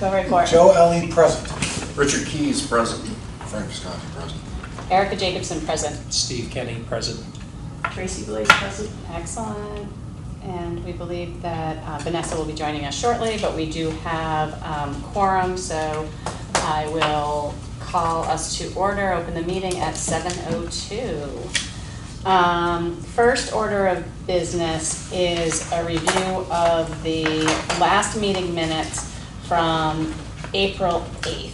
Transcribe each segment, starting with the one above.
Go report. Joe Ellie, present. Richard Keys, present. Frank Visconti, present. Erica Jacobson, present. Steve Kenny, present. Tracy Blaze, present. Excellent. And we believe that Vanessa will be joining us shortly, but we do have quorum, so I will call us to order, open the meeting at 7:02. First order of business is a review of the last meeting minutes from April 8th.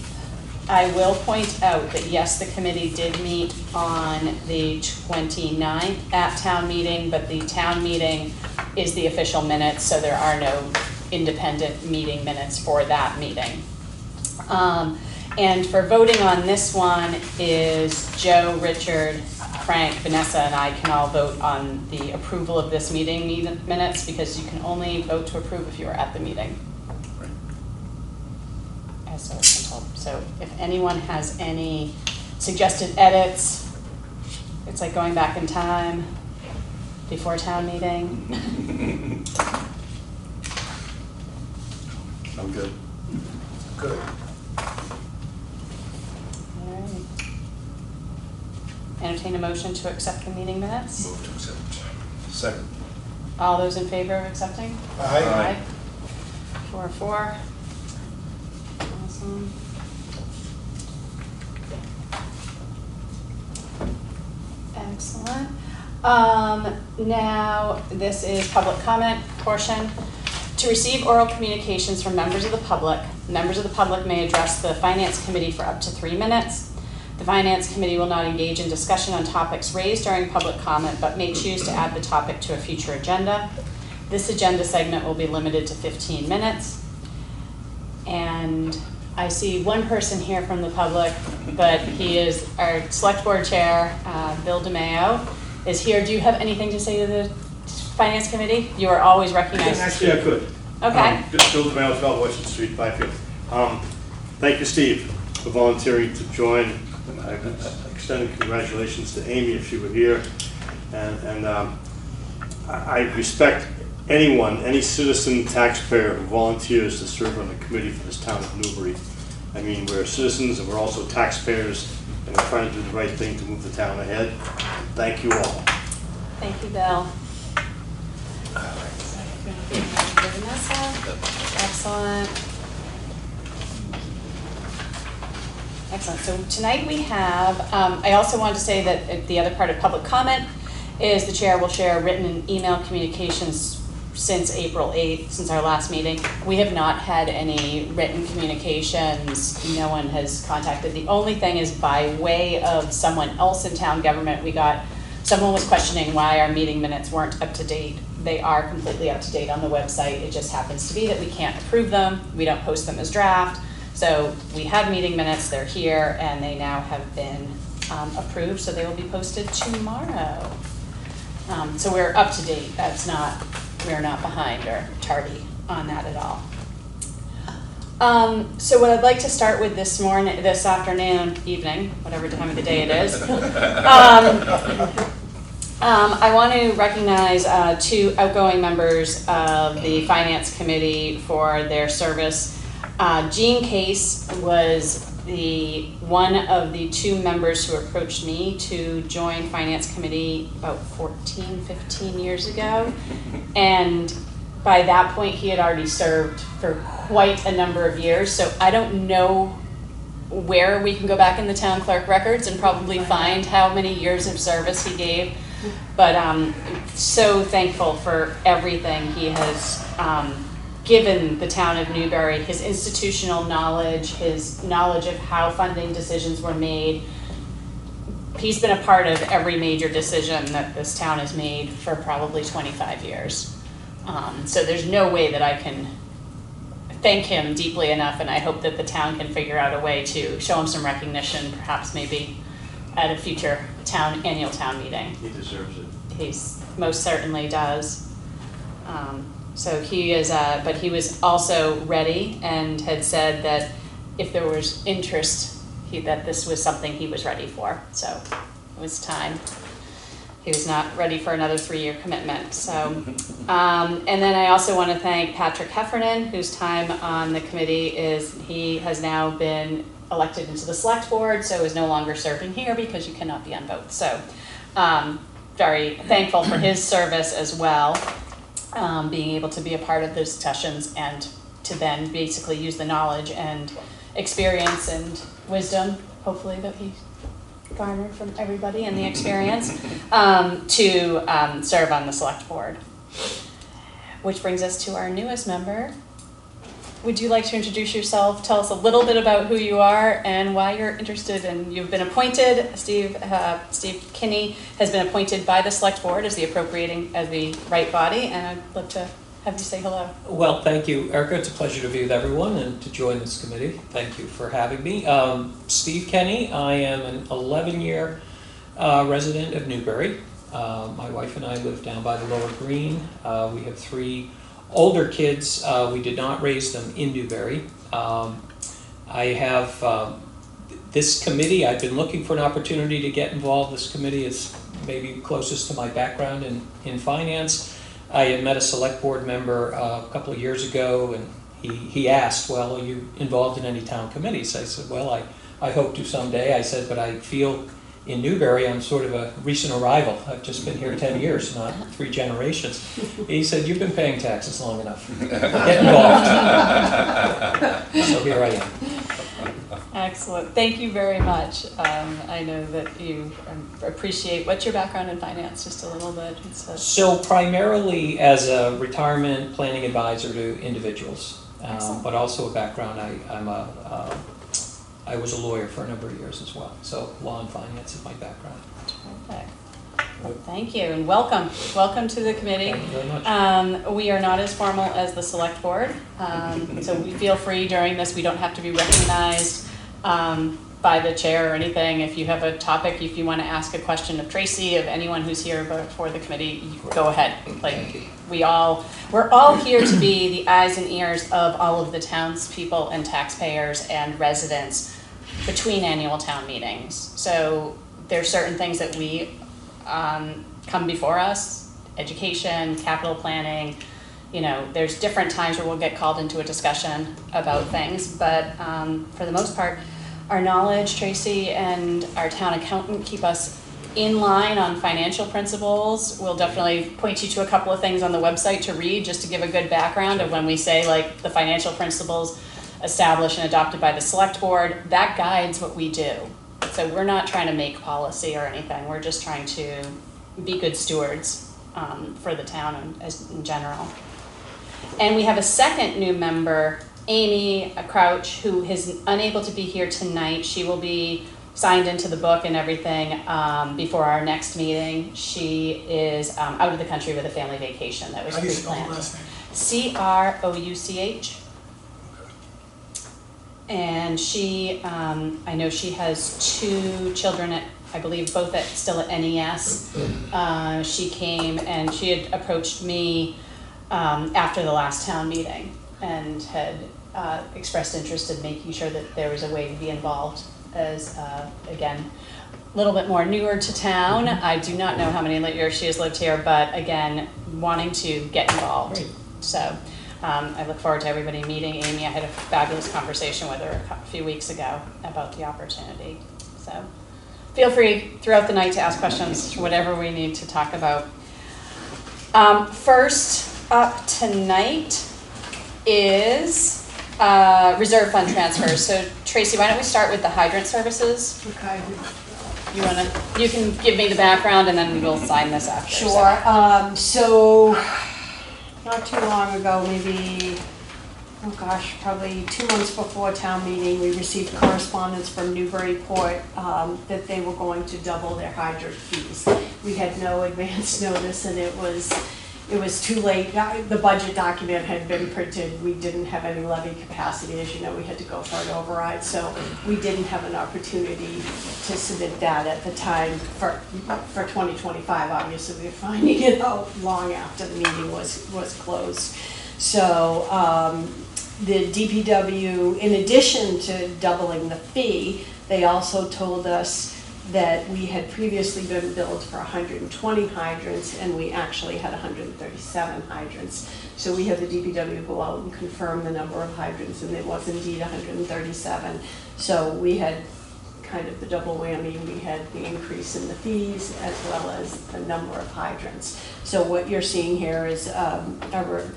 I will point out that yes, the committee did meet on the 29th at town meeting, but the town meeting is the official minutes, so there are no independent meeting minutes for that meeting. And for voting on this one is Joe, Richard, Frank, Vanessa, and I can all vote on the approval of this meeting minutes, because you can only vote to approve if you were at the meeting. As so it's been told. So if anyone has any suggested edits, it's like going back in time before town meeting. I'm good. Good. All right. Entertain a motion to accept the meeting minutes. Move to accept. Second. All those in favor of accepting? Aye. 4-4. Awesome. Excellent. Now, this is public comment portion. To receive oral communications from members of the public may address the Finance Committee for up to 3 minutes. The Finance Committee will not engage in discussion on topics raised during public comment, but may choose to add the topic to a future agenda. This agenda segment will be limited to 15 minutes. And I see one person here from the public, but he is our Select Board Chair, Bill DeMayo, is here. Do you have anything to say to the Finance Committee? You are always recognized. Actually, I could. Okay. Bill DeMayo, 12 Washington Street, Byfield. Thank you, Steve, for volunteering to join. I extended congratulations to Amy if she were here. And I respect anyone, any citizen taxpayer who volunteers to serve on the committee for this town of Newbury. I mean, we're citizens and we're also taxpayers, and we're trying to do the right thing to move the town ahead. Thank you all. Thank you, Bill. Excellent. Excellent. So tonight we have, I also wanted to say that the other part of public comment is the chair will share written and email communications since April 8th, since our last meeting. We have not had any written communications. No one has contacted. The only thing is by way of someone else in town government, someone was questioning why our meeting minutes weren't up to date. They are completely up to date on the website. It just happens to be that we can't approve them. We don't post them as draft. So we have meeting minutes, they're here, and they now have been approved, so they will be posted tomorrow. So we're up to date. We're not behind or tardy on that at all. So what I'd like to start with this evening, whatever time of the day it is, I want to recognize 2 outgoing members of the Finance Committee for their service. Jean Case was one of the 2 members who approached me to join Finance Committee about 15 years ago. And by that point, he had already served for quite a number of years. So I don't know where we can go back in the town clerk records and probably find how many years of service he gave. But so thankful for everything he has given the town of Newbury, his institutional knowledge, his knowledge of how funding decisions were made. He's been a part of every major decision that this town has made for probably 25 years. So there's no way that I can thank him deeply enough, and I hope that the town can figure out a way to show him some recognition, perhaps maybe at a future annual town meeting. He deserves it. He most certainly does. So he is, but he was also ready and had said that if there was interest, that this was something he was ready for. So it was time. he was not ready for another 3-year commitment. So, and then I also want to thank Patrick Heffernan, whose time on the committee he has now been elected into the select board, so is no longer serving here because you cannot be on both. So, very thankful for his service as well, being able to be a part of those discussions and to then basically use the knowledge and experience and wisdom, hopefully, that he garnered from everybody and the experience to serve on the select board. Which brings us to our newest member. Would you like to introduce yourself? Tell us a little bit about who you are and why you're interested. And you've been appointed. Steve Kinney has been appointed by the select board as the right body, and I'd love to have you say hello. Well, thank you, Erica. It's a pleasure to be with everyone and to join this committee. Thank you for having me. Steve Kenny. I am an 11-year resident of Newbury. My wife and I live down by the Lower Green. We have 3 older kids. We did not raise them in Newbury. I have this committee. I've been looking for an opportunity to get involved. This committee is maybe closest to my background in finance. I had met a select board member a couple of years ago, and he asked, well, are you involved in any town committees? I said, well, I hope to someday. I said, but I feel in Newbury I'm sort of a recent arrival. I've just been here 10 years, not 3 generations. He said, you've been paying taxes long enough. Get involved. So here I am. Excellent. Thank you very much. I know that you appreciate, what's your background in finance, just a little bit? So primarily as a retirement planning advisor to individuals, but also a background. I was a lawyer for a number of years as well. So law and finance is my background. Terrific. Well, thank you, and welcome. Welcome to the committee. Thank you very much. We are not as formal as the select board, so we feel free during this. We don't have to be recognized by the chair or anything. If you have a topic, if you want to ask a question of Tracy, of anyone who's here for the committee, go ahead. Like we're all here to be the eyes and ears of all of the townspeople and taxpayers and residents between annual town meetings. So there's certain things that we come before us, education, capital planning. There's different times where we'll get called into a discussion about things, but for the most part, our knowledge, Tracy and our town accountant keep us in line on financial principles. We'll definitely point you to a couple of things on the website to read just to give a good background of when we say like the financial principles established and adopted by the select board, that guides what we do. So we're not trying to make policy or anything. We're just trying to be good stewards for the town in general. And we have a second new member, Amy Crouch, who is unable to be here tonight. She will be signed into the book and everything before our next meeting. She is out of the country with a family vacation that was pre-planned. last name? Crouch. And she, I know she has 2 children I believe both still at NES. She came and she had approached me after the last town meeting and had expressed interest in making sure that there was a way to be involved as, again, a little bit more newer to town. I do not know how many years she has lived here, but again, wanting to get involved. Great. So I look forward to everybody meeting Amy. I had a fabulous conversation with her a few weeks ago about the opportunity. So feel free throughout the night to ask questions, whatever we need to talk about. First up tonight is reserve fund transfers. So Tracy, why don't we start with the hydrant services? Okay. You can give me the background and then we'll sign this after. Sure. So not too long ago, maybe, probably 2 months before town meeting, we received correspondence from Newburyport that they were going to double their hydrant fees. We had no advance notice and it was too late. The budget document had been printed. We didn't have any levy capacity. As you know, we had to go for an override. So we didn't have an opportunity to submit that at the time for 2025. Obviously, we were finding it out long after the meeting was closed. So the DPW, in addition to doubling the fee, they also told us that we had previously been billed for 120 hydrants, and we actually had 137 hydrants. So we had the DPW go out and confirm the number of hydrants, and it was indeed 137. So we had kind of the double whammy. We had the increase in the fees as well as the number of hydrants. So what you're seeing here is a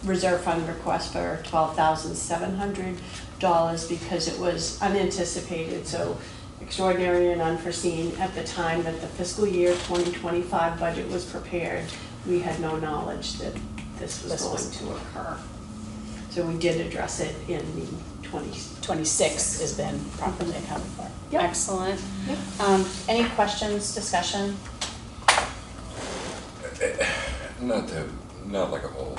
reserve fund request for $12,700 because it was unanticipated, so extraordinary and unforeseen. At the time that the fiscal year 2025 budget was prepared, we had no knowledge that this was going to occur. So we did address it in the 26 has been properly accounted for. Yep. Excellent. Yep. Any questions, discussion? Not like a whole,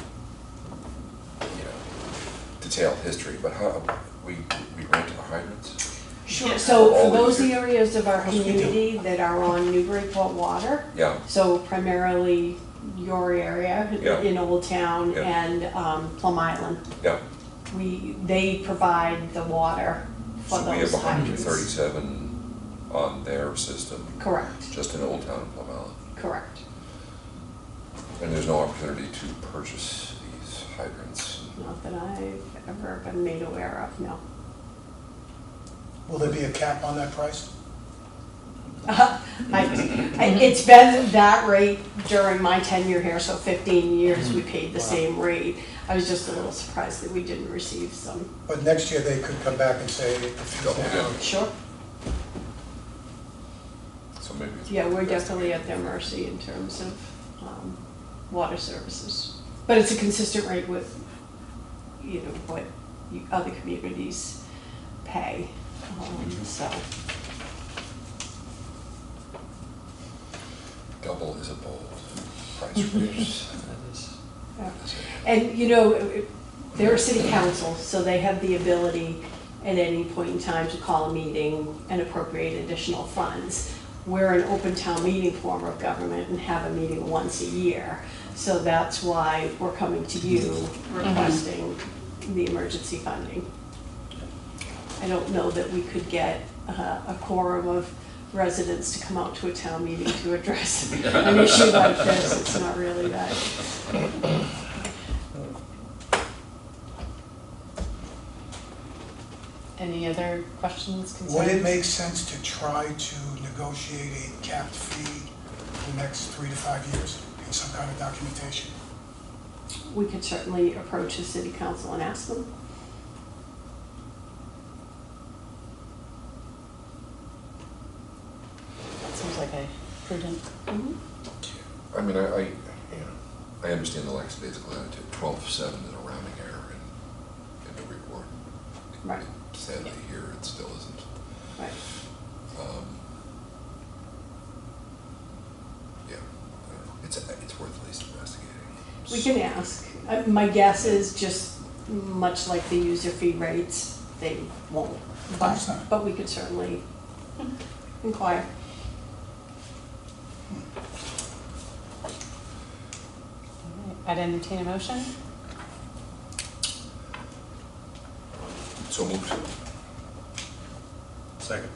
detailed history, but how, we rent our hydrants? Sure. So All for those these- areas of our Yes, we do. community that are on Newburyport water, Yeah, so primarily your area Yeah. in Old Town Yeah. and Plum Island, yeah. they provide the water for So we have those hydrants. 137 on their system, Correct, just in Old Town and Plum Island. correct. And there's no opportunity to purchase these hydrants. Not that I've ever been made aware of, no. Will there be a cap on that price? It's been that rate during my tenure here, so 15 years we paid the same rate. I was just a little surprised that we didn't receive some. But next year they could come back and say, the fee's Double down. again. Sure. So maybe. it's- Yeah, we're definitely at their mercy in terms of water services. But it's a consistent rate with, what other communities pay, so. Double is a bold price range. That is- Yeah. And, they're a city council, so they have the ability at any point in time to call a meeting and appropriate additional funds. We're an open town meeting form of government and have a meeting once a year. So that's why we're coming to you requesting the emergency funding. I don't know that we could get a quorum of residents to come out to a town meeting to address an issue like this. It's not really that. Any other questions, concerns? Would it make sense to try to negotiate a capped fee for the next 3 to 5 years in some kind of documentation? We could certainly approach the city council and ask them. That seems like a prudent. I mean, I understand the lackadaisical attitude. 12.7 is a rounding error in the report. Right. Sadly, here it still isn't. Right. Yeah, I don't know. It's worth at least investigating. We can ask. My guess is just much like the user fee rates, they won't. Understand. But we could certainly inquire. I'd entertain a motion. So moved. Second.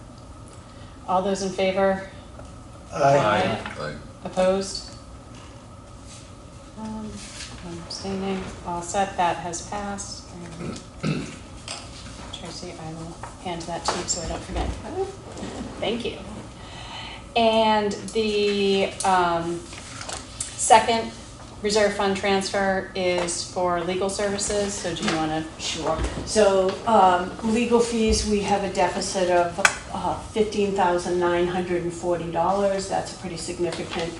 All those in favor? Aye. Aye. Opposed? I'm abstaining. All set. That has passed. Tracy, I will hand that to you so I don't forget. Thank you. And the second reserve fund transfer is for legal services, so do you want to? Sure. So, legal fees, we have a deficit of $15,940. That's a pretty significant,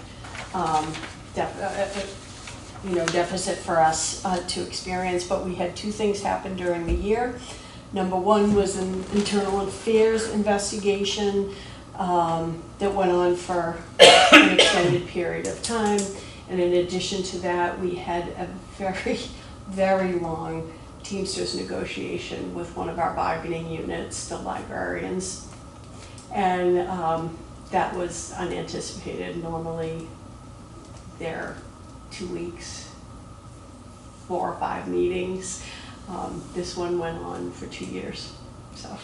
deficit for us to experience. But we had two things happen during the year. Number one was an internal affairs investigation that went on for an extended period of time. And in addition to that, we had a very, very long Teamsters negotiation with one of our bargaining units, the librarians. And that was unanticipated. Normally, they're 2 weeks, 4 or 5 meetings. This one went on for 2 years, so.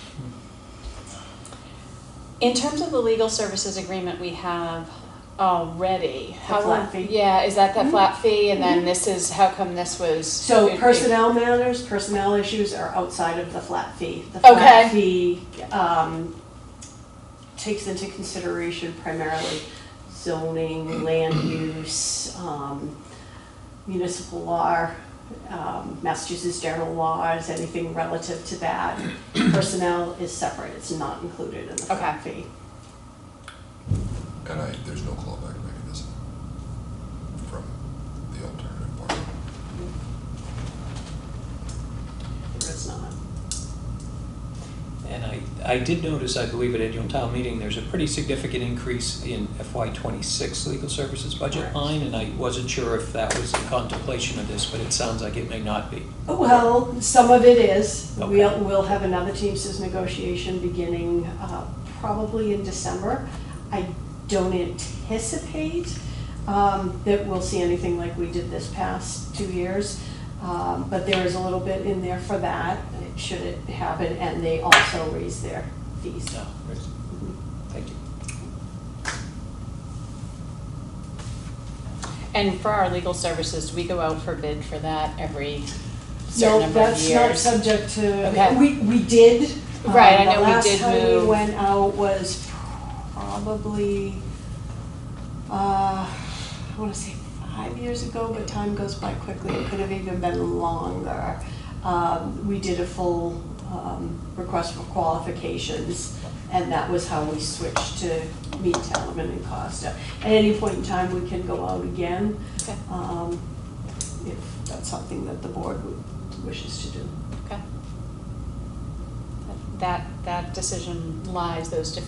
In terms of the legal services agreement we have already, how flat fee. Yeah, is that Mhm. flat fee, and then this is, how come this was? So personnel matters, personnel issues are outside of the flat fee. The flat Okay. fee takes into consideration primarily zoning, land use, municipal law, Massachusetts general laws, anything relative to that. Personnel is separate, it's not included in the flat fee. And there's no clawback mechanism from the alternative part. There is not. And I did notice, I believe at annual town meeting, there's a pretty significant increase in FY '26 legal services budget Correct. line, and I wasn't sure if that was in contemplation of this, but it sounds like it may not be. Well, some of it is. Okay. We'll have another Teamsters negotiation beginning probably in December. I don't anticipate that we'll see anything like we did this past 2 years. But there is a little bit in there for that, should it happen, and they also raise their fees. No, thank you. And for our legal services, do we go out for bid for that every certain No, number of that's not years? subject to, Okay. we did. Right, I know we did The last time move- we went out was probably, I wanna say 5 years ago, but time goes by quickly, it could have even been longer. We did a full request for qualifications, and that was how we switched to meet Telemann and Costa. At any point in time, we can go out again, Okay. if that's something that the board wishes to do. Okay. That decision lies, those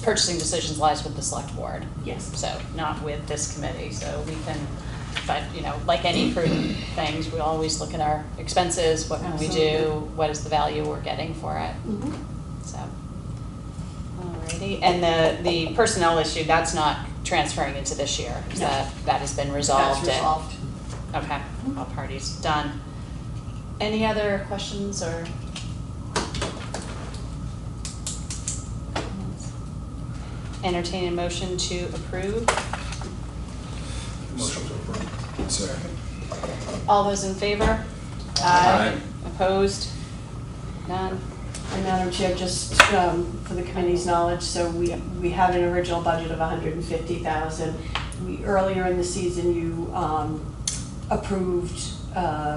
purchasing decisions lies with the select board. Yes. So not with this committee, so we can, but, you know, like any prudent things, we always look at our expenses, what can we do, Absolutely. what is the value we're getting for it, Mhm. so. Alrighty, and the personnel issue, that's not transferring into this year, is No. that has been resolved? That's and- resolved. Okay, all parties done. Any other questions or? Entertain a motion to approve. Motion to approve. Second. All those in favor? Aye. Opposed? None? And Madam Chair, just for the committee's knowledge, so we had an original budget of $150,000. Earlier in the season, you approved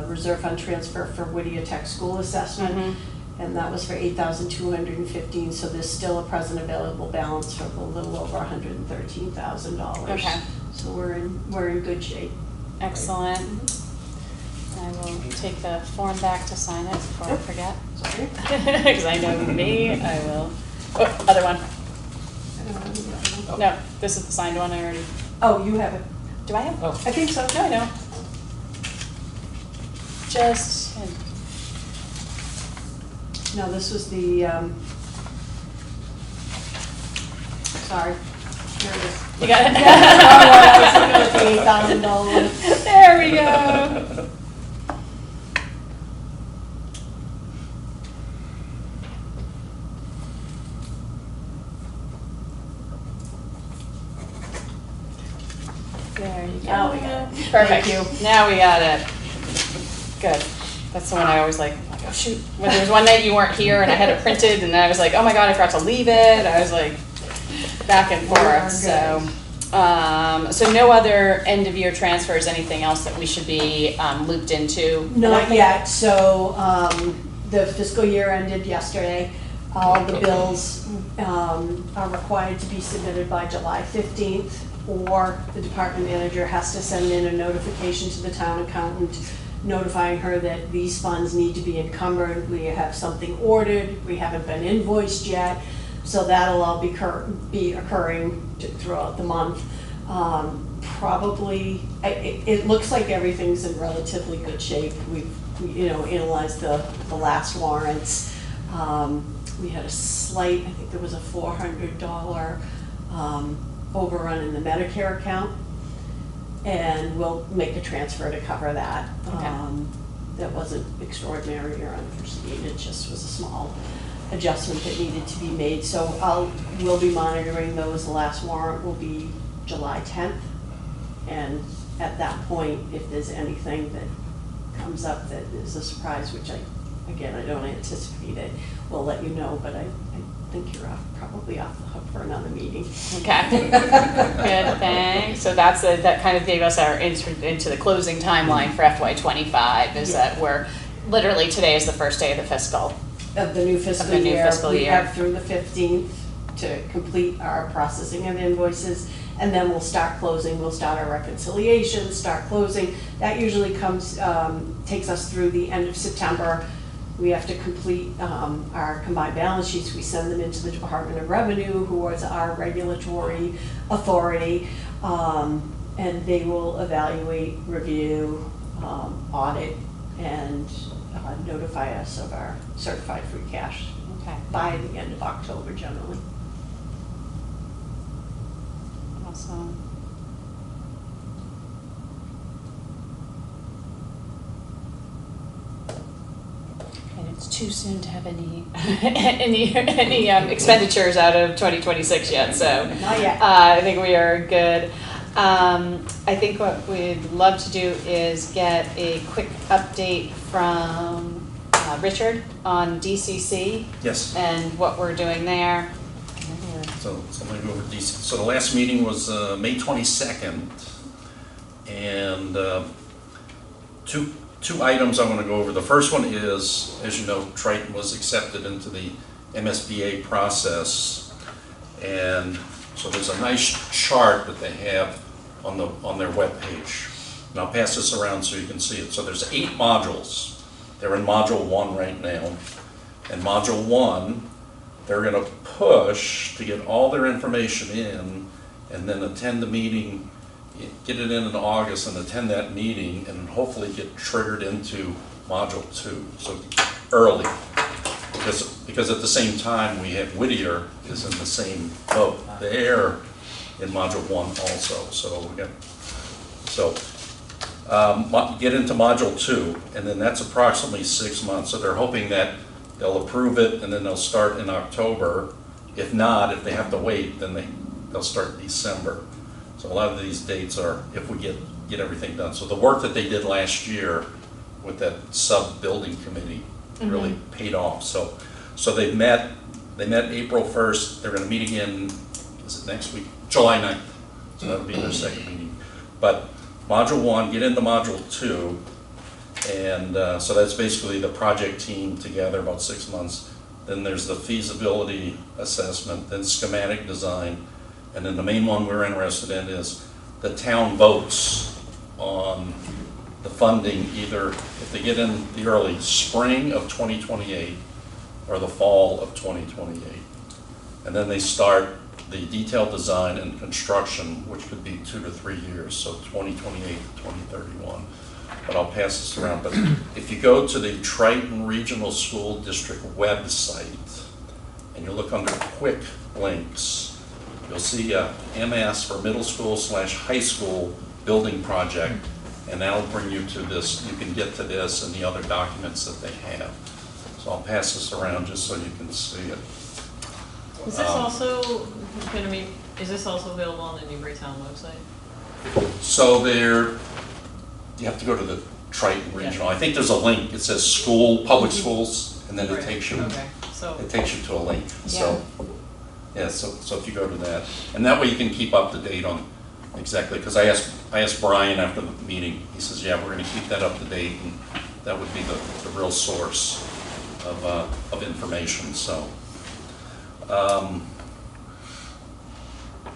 reserve fund transfer for Whittier Tech School assessment, Mhm. and that was for $8,215, so there's still a present available balance for a little over $113,000. Okay. So we're in good shape. Excellent. I will take the form back to sign it before I forget. Sorry. Because I know me, I will. Oh, other one. I don't have any other one. No, this is the signed one I already, Oh, you have it. do I have? Oh, I think so. No, I don't. Just, No, this was the, sorry, here it is. you got it? I was looking at the $8,000. There we go. There you go. Now we got it. Perfect. Thank you. Now we got it. Good. That's the one I always like, oh shoot. When there was one night you weren't here and I had it printed and I was like, oh my God, I forgot to leave it. I was like, back and We are forth, so. So no other end of year transfers, anything else that we should be looped into? Not yet, so, the fiscal year ended yesterday. All the bills, are required to be submitted by July 15th, or the department manager has to send in a notification to the town accountant notifying her that these funds need to be encumbered, we have something ordered, we haven't been invoiced yet, so that'll all be occurring throughout the month. Probably, it looks like everything's in relatively good shape. We've analyzed the last warrants. We had a slight, I think there was a $400 overrun in the Medicare account, and we'll make a transfer to cover that. Okay. That wasn't extraordinary or unforeseen, it just was a small adjustment that needed to be made. So we'll be monitoring those. The last warrant will be July 10th. And at that point, if there's anything that comes up that is a surprise, which again, I don't anticipate it, we'll let you know, but I think you're probably off the hook for another meeting. Okay. Good, thanks. So that kind of gave us our into the closing timeline for FY25, is that we're, literally today is the first day of the fiscal. Of the new fiscal Of the new year. fiscal We year. have through the 15th to complete our processing of invoices, and then we'll start closing. We'll start our reconciliation, start closing. That usually takes us through the end of September. We have to complete our combined balance sheets. We send them into the Department of Revenue, who is our regulatory authority, and they will evaluate, review, audit, and notify us of our certified free cash Okay. by the end of October generally. Awesome. And it's too soon to have any expenditures out of 2026 yet, so. Not yet. I think we are good. I think what we'd love to do is get a quick update from Richard on DCC Yes, and what we're doing there. so I'm going to go over DC. So the last meeting was May 22nd, and two items I want to go over. The first one is, as you know, Triton was accepted into the MSBA process, and so there's a nice chart that they have on their webpage. And I'll pass this around so you can see it. So there's 8 modules. They're in Module 1 right now. And Module 1, they're going to push to get all their information in and then attend the meeting, get it in August and attend that meeting and hopefully get triggered into Module 2, so early. Because at the same time, we have Whittier is in the same boat. They're in Module 1 also, so we're going to get into Module 2, and then that's approximately 6 months. So they're hoping that they'll approve it and then they'll start in October. If not, if they have to wait, then they'll start in December. So a lot of these dates are if we get everything done. So the work that they did last year with that sub-building committee really paid off. So they met April 1st. They're going to meet again, is it next week? July 9th. So that'll be their second meeting. But Module 1, get into Module 2, and so that's basically the project team together, about 6 months. Then there's the feasibility assessment, then schematic design, and then the main one we're interested in is the town votes on the funding, either if they get in the early spring of 2028 or the fall of 2028. And then they start the detailed design and construction, which could be 2 to 3 years, so 2028 to 2031. But I'll pass this around. But if you go to the Triton Regional School District website and you look under quick links, you'll see a MS for middle school / high school building project, and that'll bring you to this. You can get to this and the other documents that they have. So I'll pass this around just so you can see it. Is this also going to be, is this also available on the Newburytown website? So you have to go to the Triton Regional. I think there's a link. It says school, public schools, and then it Right, takes you, okay, so, it takes you to a link. So, yeah, so if you go to that, and that way you can keep up to date on exactly, because I asked Brian after the meeting, he says, yeah, we're going to keep that up to date, and that would be the real source of information, so.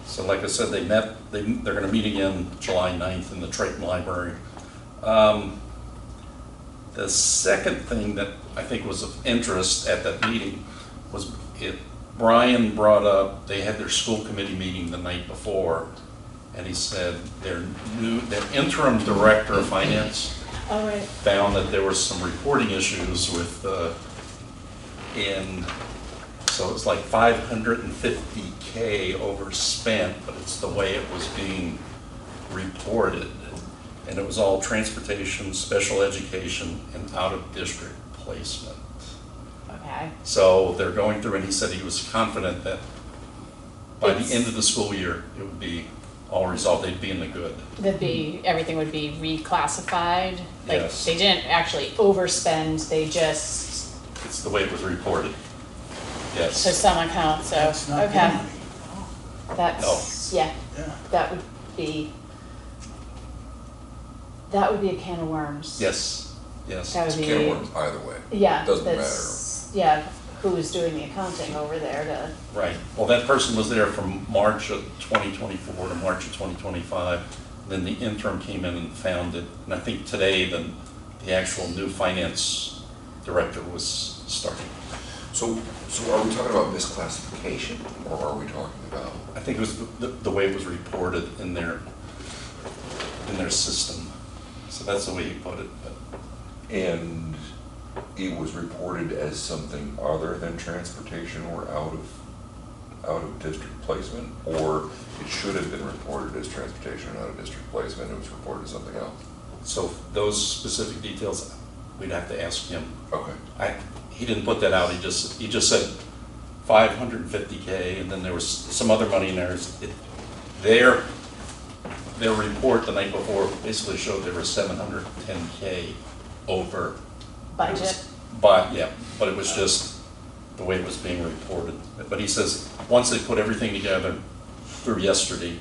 So like I said, they're going to meet again July 9th in the Triton Library. The second thing that I think was of interest at that meeting was Brian brought up, they had their school committee meeting the night before, and he said their interim director of finance found that there were some reporting issues with so it's like $550K overspent, but it's the way it was being reported. And it was all transportation, special education, and out-of-district placement. Okay. So they're going through, and he said he was confident that by It's- the end of the school year, it would be all resolved, they'd be in the good. Everything would be reclassified? Like, Yes. they didn't actually overspend, they just, It's the way it was reported. so Yes, some account, so, It's not their okay. money. That's, yeah, Yeah. that would be a can of worms. yes, yes. That It's would a be. can of worms either way. Yeah, Doesn't that's, yeah, who's doing the accounting over there to, Right. Well, that person was there from March of 2024 to March of 2025. Then the interim came in and found it. And I think today, the actual new finance director was starting. So are we talking about misclassification, or are we talking about? I think it was the way it was reported in their system. So that's the way he put it. But And it was reported as something other than transportation or out of district placement, or it should have been reported as transportation or out of district placement, it was reported as something else? So those specific details, we'd have to ask him. Okay. He didn't put that out, he just said 550K, and then there was some other money in there. Their report the night before basically showed there was 710K over. budget. But it was just the way it was being reported. But he says, once they put everything together through yesterday,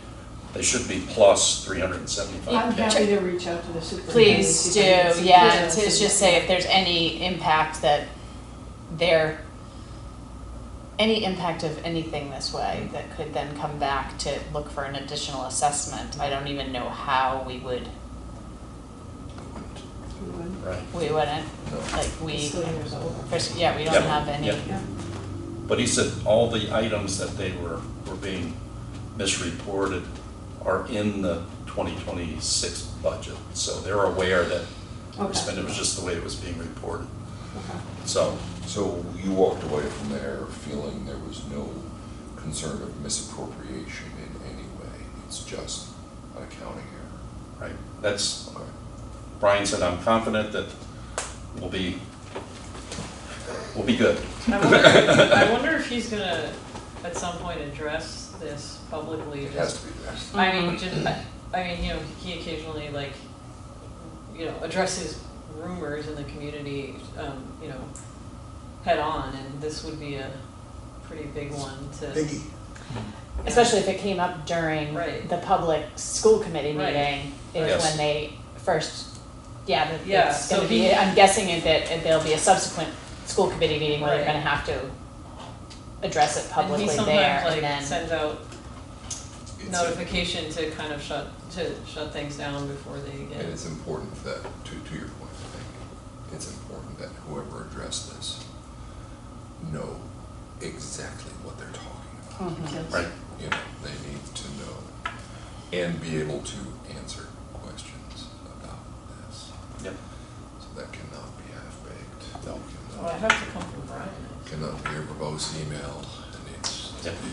they should be plus 375K. I'm happy to reach out to the superintendent. Please see do, if I can see yeah, if to there's just say if there's any impact of anything this way that could then come back to look for an additional assessment. I don't even know how we would, Right. we wouldn't, No. like, The we, school year's over. first, yeah, we don't Yep, have any. yep. But he said all the items that they were being misreported are in the 2026 budget. So they're aware that Okay. it was just the way it was being reported. Okay. So, So you walked away from there feeling there was no concern of misappropriation in any way, it's just an accounting error? right, that's, Okay. Brian said, I'm confident that we'll be good. I wonder if he's gonna, at some point, address this publicly. It has to be addressed. I mean, he occasionally, like, addresses rumors in the community, head on, and this would be a pretty big one to. Biggie. Especially if it came up during Right. the public school committee Right. meeting, is Yes. when they first, that Yeah, it's so gonna be, he- I'm guessing that there'll be a subsequent school committee meeting where they're Right. gonna have to address it publicly And he there, sometimes, and like, then, sends out It's- notification to kind of shut things down before they And get. it's important that, to your point, I think, it's important that whoever addressed this know exactly what they're talking about. Mhm. Right. You know, they need to know and be able to answer questions about this. Yep. So that cannot be half-baked. No. Well, I have to come from Brian. Cannot be a verbose email, it needs to Yep. be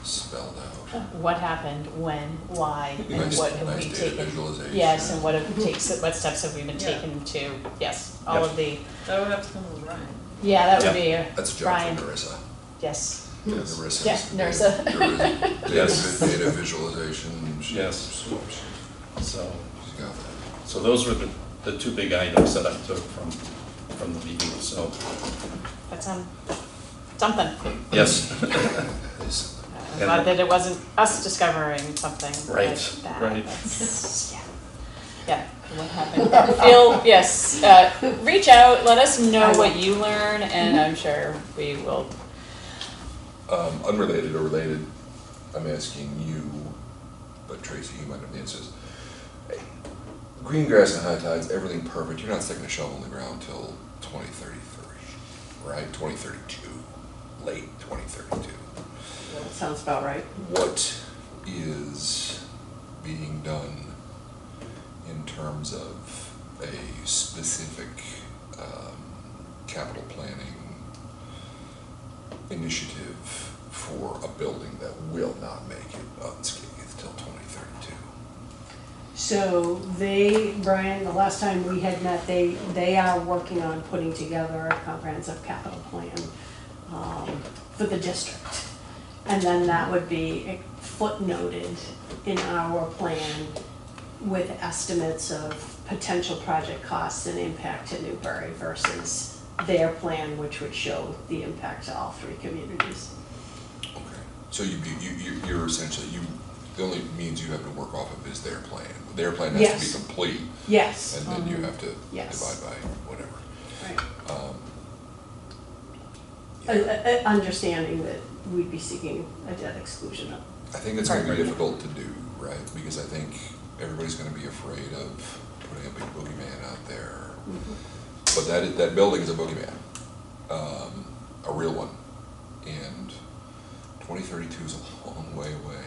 spelled out. what happened, when, why, and Nice- what have nice we data taken? visualization. Yes, and what steps have we been Yeah. taken to, yes, all Yep. of the, That would have to come from Brian. yeah, that would Yeah. be, That's a job Brian, for Narissa. yes. Yeah, Narissa's Yeah, Narissa. Yes. Data visualization. Yes. She's So, got that. so those were the two big items that I took from the meeting, so, That's something. yes. It's- I'm glad that it wasn't us discovering something Right, like that. right. That's- Yeah, what happened? Reach out, let us know what you learn, and I'm sure we will. Unrelated or related, I'm asking you, but Tracy, you might have the answers. Hey, green grass and high tides, everything perfect, you're not sticking a shovel in the ground till 2033, right? 2032, late 2032. That sounds about right. What is being done in terms of a specific capital planning initiative for a building that will not make it unscathed till 2032? So Brian, the last time we had met, they are working on putting together a comprehensive capital plan for the district. And then that would be footnoted in our plan with estimates of potential project costs and impact to Newbury versus their plan, which would show the impact to all three communities. Okay, so you're essentially, the only means you have to work off of is their plan. Their plan has Yes. to be complete, Yes. and then you have to Yes. divide by whatever. Right. Understanding that we'd be seeking a debt exclusion. I think it's gonna be Partner. difficult to do, right? Because I think everybody's gonna be afraid of putting a big boogeyman out there. But that building is a boogeyman, a real one. And 2032 is a long way away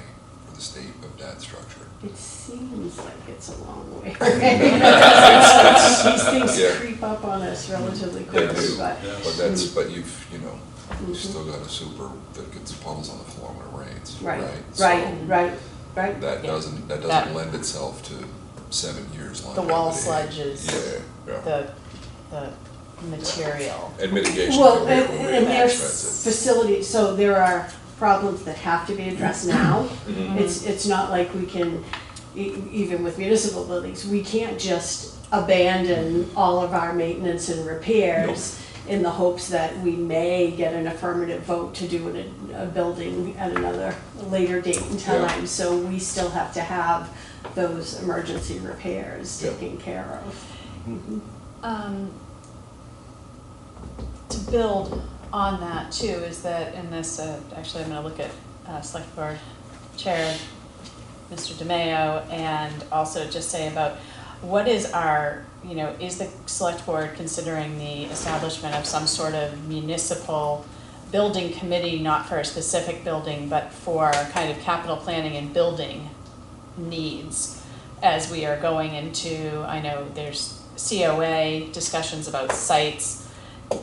for the state of that structure. It seems like it's a long way. It's- These things yeah. creep up on us relatively They quickly, do, but. but you've still got a super that gets puddles on the floor when it rains, right? Right. That Yeah. doesn't That- lend itself to 7 years The longevity. wall sludge is Yeah. the material. And mitigation Well, can be really and there's expensive. facilities, so there are problems that have to be addressed now. Mhm. It's not like we can, even with municipal buildings, we can't just abandon all of our maintenance and repairs in the hopes that we may get an affirmative vote to do a building at another later date and Yeah. time. So we still have to have those emergency repairs Yeah. taken care of. To build on that too, is that in this, actually I'm gonna look at Select Board Chair, Mr. DeMayo, and also just say about what is our, is the Select Board considering the establishment of some sort of municipal building committee, not for a specific building, but for kind of capital planning and building needs as we are going into, I know there's COA discussions about sites,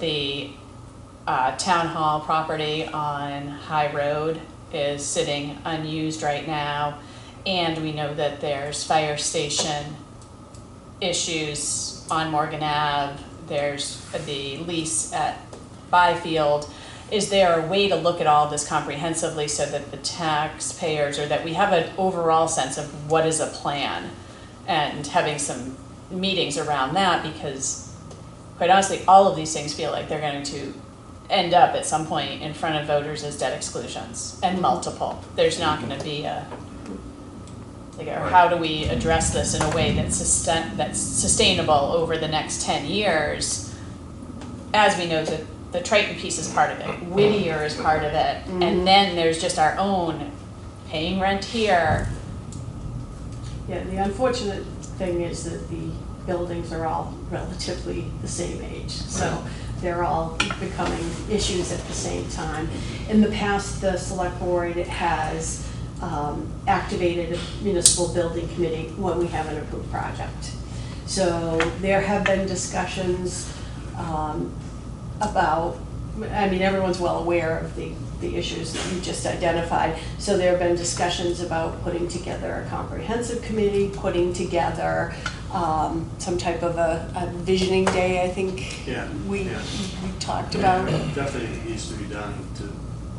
the town hall property on High Road is sitting unused right now, and we know that there's fire station issues on Morgan Ave, there's the lease at Byfield. Is there a way to look at all this comprehensively so that the taxpayers, or that we have an overall sense of what is a plan, and having some meetings around that, because quite honestly, all of these things feel like they're going to end up at some point in front of voters as debt exclusions, and multiple. There's not going to be or how do we address this in a way that's sustainable over the next 10 years? As we know that the Triton piece is part of it, Whittier is part of it, and then there's just our own paying rent here. Yeah, the unfortunate thing is that the buildings are all relatively the same age, so they're all becoming issues at the same time. In the past, the select board has activated a municipal building committee when we have an approved project. So there have been discussions about, everyone's well aware of the issues that you just identified. So there have been discussions about putting together a comprehensive committee, putting together some type of a visioning day, I think we talked about. Definitely needs to be done to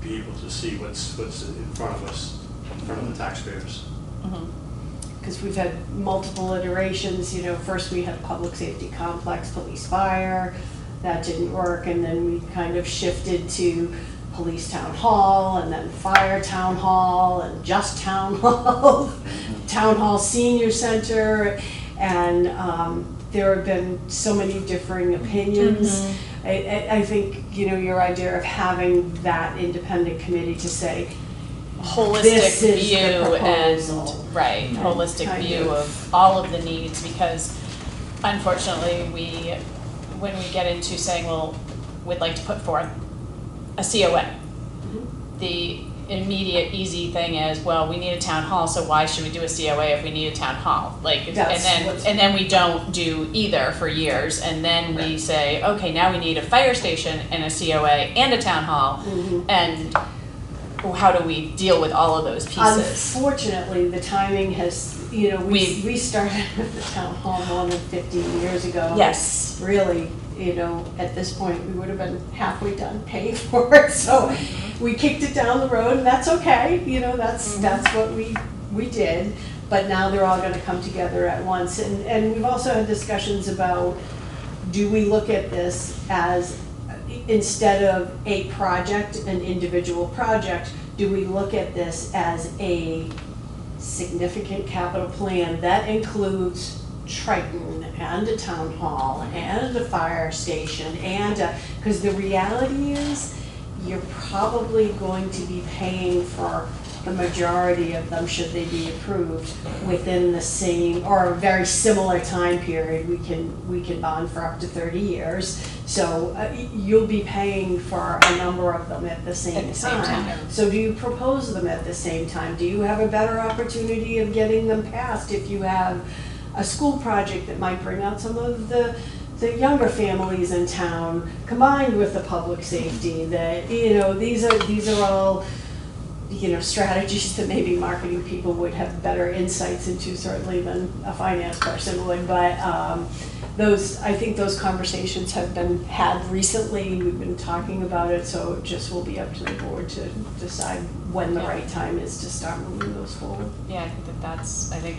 be able to see what's in front of us, in front of the taxpayers. Because we've had multiple iterations, first we had a public safety complex, police fire, that didn't work, and then we kind of shifted to police town hall, and then fire town hall, and just town hall, town hall senior center, and there have been so many differing opinions. I think, your idea of having that independent committee to say, this Holistic is the view proposal. and holistic Kind view of. of all of the needs, because unfortunately when we get into saying, well, we'd like to put forth a COA, the immediate easy thing is, well, we need a town hall, so why should we do a COA if we need a town hall? That's what's- and then we don't do either for years, and then we say, okay, now we need a fire station and a COA and a town hall, and how do we deal with all of those pieces? Unfortunately, the timing has you know, We- we started with the town hall more than 15 years ago. Yes. Really, you know, at this point, we would have been halfway done paying for it, so we kicked it down the road, and that's okay, you know, that's what we did. But now they're all gonna come together at once, and we've also had discussions about, do we look at this as, instead of a project, an individual project, do we look at this as a significant capital plan that includes Triton and a town hall and a fire station and, because the reality is, you're probably going to be paying for the majority of them, should they be approved, within the same, or a very similar time period. We can bond for up to 30 years. So you'll be paying for a number of them at the same time. So do you propose them at the same time? Do you have a better opportunity of getting them passed if you have a school project that might bring out some of the younger families in town, combined with the public safety? That, you know, these are all, you know, strategies that maybe marketing people would have better insights into, certainly, than a finance person would. But I think those conversations have been had recently. We've been talking about it, so it just will be up to the board to decide when the right time is to start moving those forward. Yeah, I think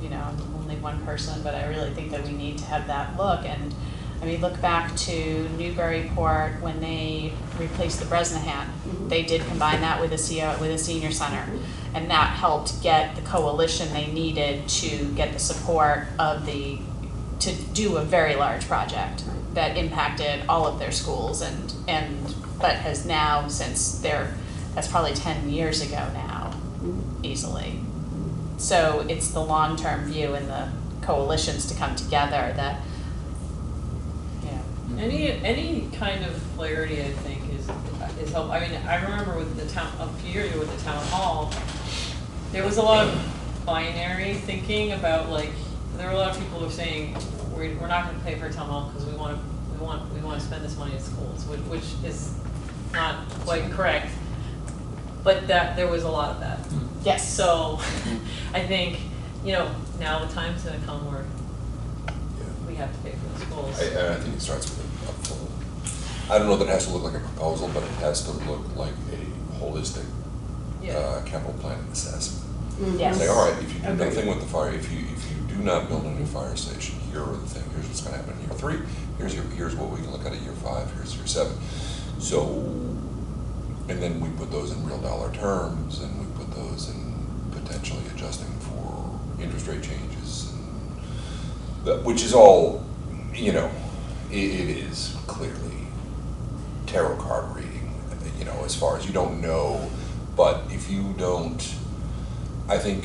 you know, I'm only one person, but I really think that we need to have that look. And I mean, look back to Newburyport when they replaced the Bresnahan. They did combine that with a senior center, and that helped get the coalition they needed to get the support of to do a very large project that impacted all of their schools, but has now, that's probably 10 years ago now, easily. So it's the long-term view and the coalitions to come together that, you know. Any kind of clarity, I think, is helpful. I mean, I remember with a few years ago with the town hall, there was a lot of binary thinking about, like, there were a lot of people who were saying, we're not going to pay for a town hall because we want to spend this money at schools, which is not quite correct. But there was a lot of that. Yes. So I think, you know, now the time's going to come where we have to pay for the schools. I think it starts with a full, I don't know that it has to look like a proposal, but it has to look like a holistic capital plan assessment. Yes. Say, all right, if you do nothing with the fire, if you do not build a new fire station, here are the things, here's what's going to happen in year 3, here's what we can look at year 5, here's year 7. So, and then we put those in real dollar terms, and we put those in potentially adjusting for interest rate changes, and which is all, you know, it is clearly tarot card reading, you know, as far as you don't know, but if you don't, I think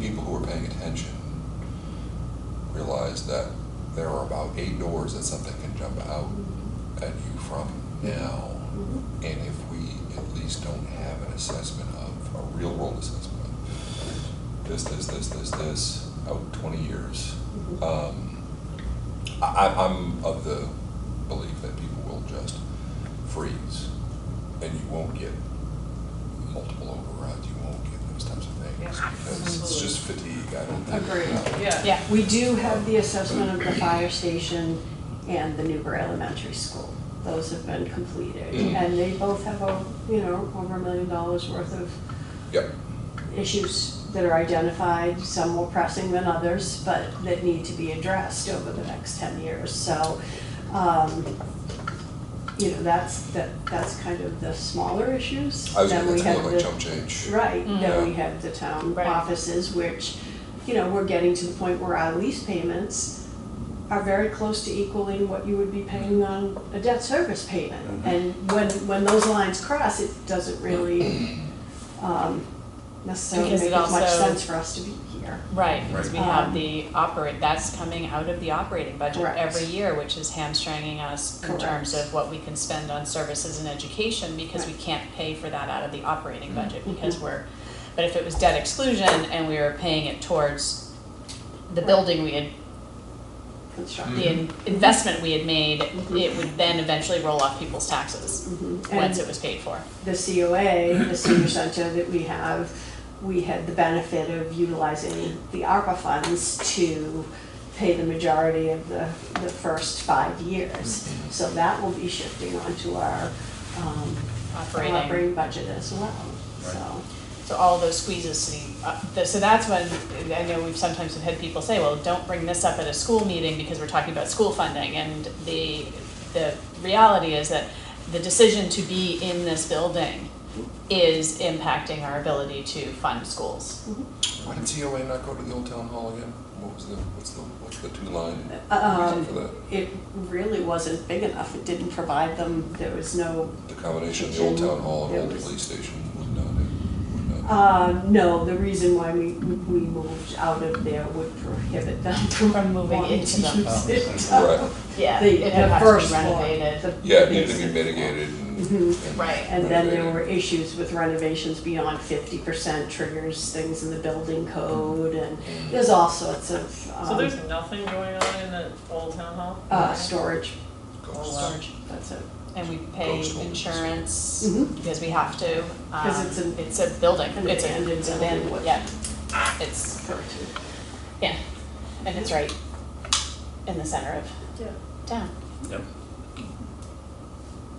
people who are paying attention realize that there are about 8 doors that something can jump out at you from now. And if we at least don't have an assessment of, a real world assessment of this, out 20 years, I'm of the belief that people will just freeze, and you won't get multiple overrides, you won't get those types of things, because it's just fatigue, I don't think. Agreed. Yeah. We do have the assessment of the fire station and the Newbury Elementary School. Those have been completed, and they both have over $1 million worth of issues that are identified, some more pressing than others, but that need to be addressed over the next 10 years. So, you know, that's kind of the smaller issues. I was Then going we to have like the- chump change. Right, Mm. then we have the town Right. offices, which, you know, we're getting to the point where our lease payments are very close to equaling what you would be paying on a debt service payment. And when those lines cross, it doesn't really necessarily Because make it as much also- sense for us to be here. Right, because we Right. have that's coming out of the operating budget Correct. every year, which is hamstringing us in Correct. terms of what we can spend on services and education, because we Right. can't pay for that out of the operating budget, because but if it was debt exclusion and we were paying it towards the building we had, Construction. the investment we had made, it would then eventually roll off people's taxes Mhm. once And it was paid for. the COA, the senior center that we have, we had the benefit of utilizing the ARPA funds to pay the majority of the first 5 years. So that will be shifting onto our operating budget as well, so. So all those squeezes, so that's when, I know we've sometimes had people say, well, don't bring this up at a school meeting because we're talking about school funding. And the reality is that the decision to be in this building is impacting our ability to fund schools. Why did TOA not go to the old town hall again? What's the two-line reason for that? It really wasn't big enough, it didn't provide them, there was no. The combination of the old town hall and There old was- police station would not. No, the reason why we moved out of there would prohibit them from moving wanting into to them. use it. Right. Yeah, The it had to first be floor, renovated. the Yeah, it needed to be basement. mitigated and. Right. And then there renovated. were issues with renovations beyond 50% triggers things in the building code, and there's all sorts of, So there's nothing going on in the old town hall? storage, Ghosts. storage, that's it. And we pay Ghost homes. insurance Mhm. because we have to. 'Cause It's a building, an it's abandoned it's building. abandoned, yeah. It's, For two. yeah, and it's right in the center of town. Yep.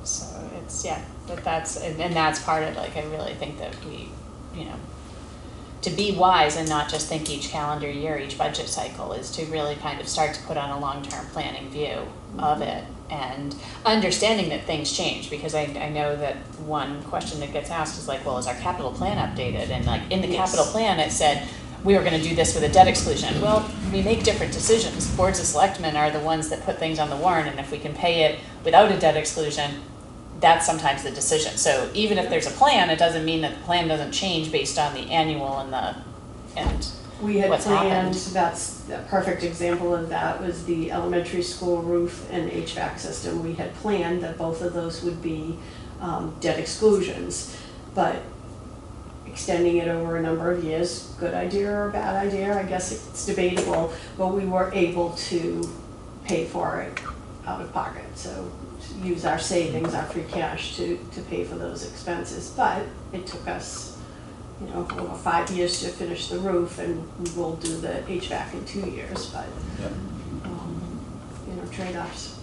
So it's, yeah, that's, and that's part of, like, I really think that we, you know, to be wise and not just think each calendar year, each budget cycle, is to really kind of start to put on a long-term planning view of it. And understanding that things change, because I know that one question that gets asked is like, well, is our capital plan updated? And like, in the capital plan, it said, we were gonna do this with a debt exclusion. Well, we make different decisions. Boards of selectmen are the ones that put things on the warrant, and if we can pay it without a debt exclusion, that's sometimes the decision. So even if there's a plan, it doesn't mean that the plan doesn't change based on the annual and We had what's planned, happened. that's a perfect example of that, was the elementary school roof and HVAC system. We had planned that both of those would be debt exclusions, but extending it over a number of years, good idea or a bad idea, I guess it's debatable, but we were able to pay for it out of pocket, so use our savings, our free cash to pay for those expenses. But it took us, you know, over 5 years to finish the roof, and we will do the HVAC in 2 years, but, Yep. you know, trade-offs.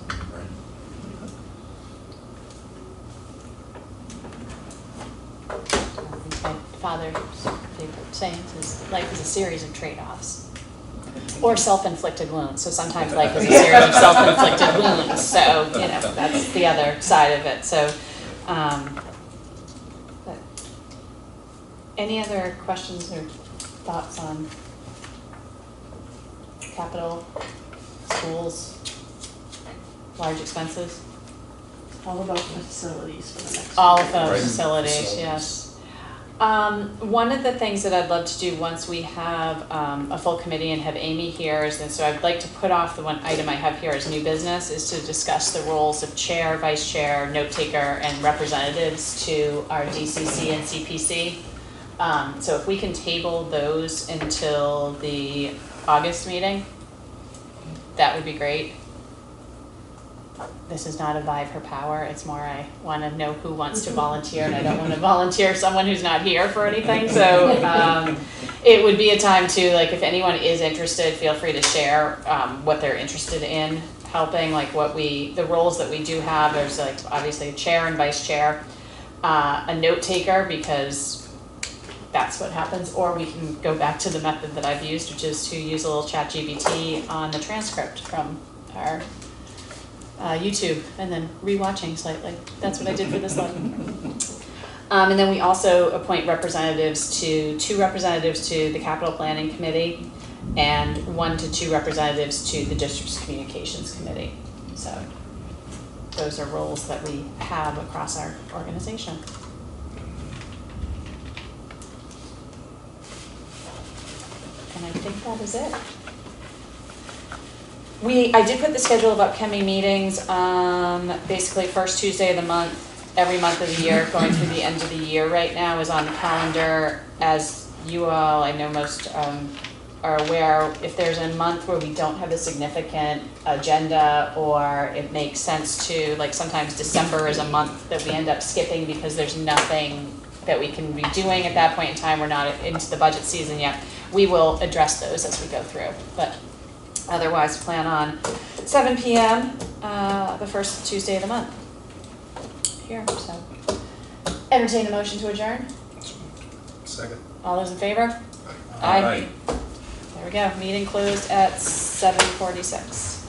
my father's favorite sayings is life is a series of trade-offs. Or self-inflicted wounds, so sometimes life is a series of self-inflicted wounds, so, you know, that's the other side of it, so, but any other questions or thoughts on capital, schools, large expenses? All about facilities for the next. All of year. those Right. facilities, Facilities. yes. One of the things that I'd love to do once we have a full committee and have Amy here is, and so I'd like to put off the one item I have here as new business, is to discuss the roles of chair, vice chair, note taker, and representatives to our DCC and CPC. So if we can table those until the August meeting, that would be great. This is not a vie for power, it's more I want to know who wants to volunteer, and I don't want to volunteer someone who's not here for anything, so it would be a time to, like, if anyone is interested, feel free to share what they're interested in helping, like the roles that we do have, there's like obviously a chair and vice chair, a note taker, because that's what happens, or we can go back to the method that I've used, which is to use a little ChatGPT on the transcript from our YouTube, and then rewatching slightly. That's what I did for this one. And then we also appoint two representatives to the Capital Planning Committee, and 1 to 2 representatives to the District's Communications Committee. So those are roles that we have across our organization. And I think that is it. I did put the schedule of upcoming meetings, basically first Tuesday of the month, every month of the year, going through the end of the year right now is on the calendar. As you all, I know most are aware, if there's a month where we don't have a significant agenda, or it makes sense to, like sometimes December is a month that we end up skipping because there's nothing that we can be doing at that point in time. We're not into the budget season yet. We will address those as we go through, but otherwise plan on 7 PM, the first Tuesday of the month. Here, so. Entertain a motion to adjourn? Second. All those in favor? Aye. There we go, meeting closed at 7:46.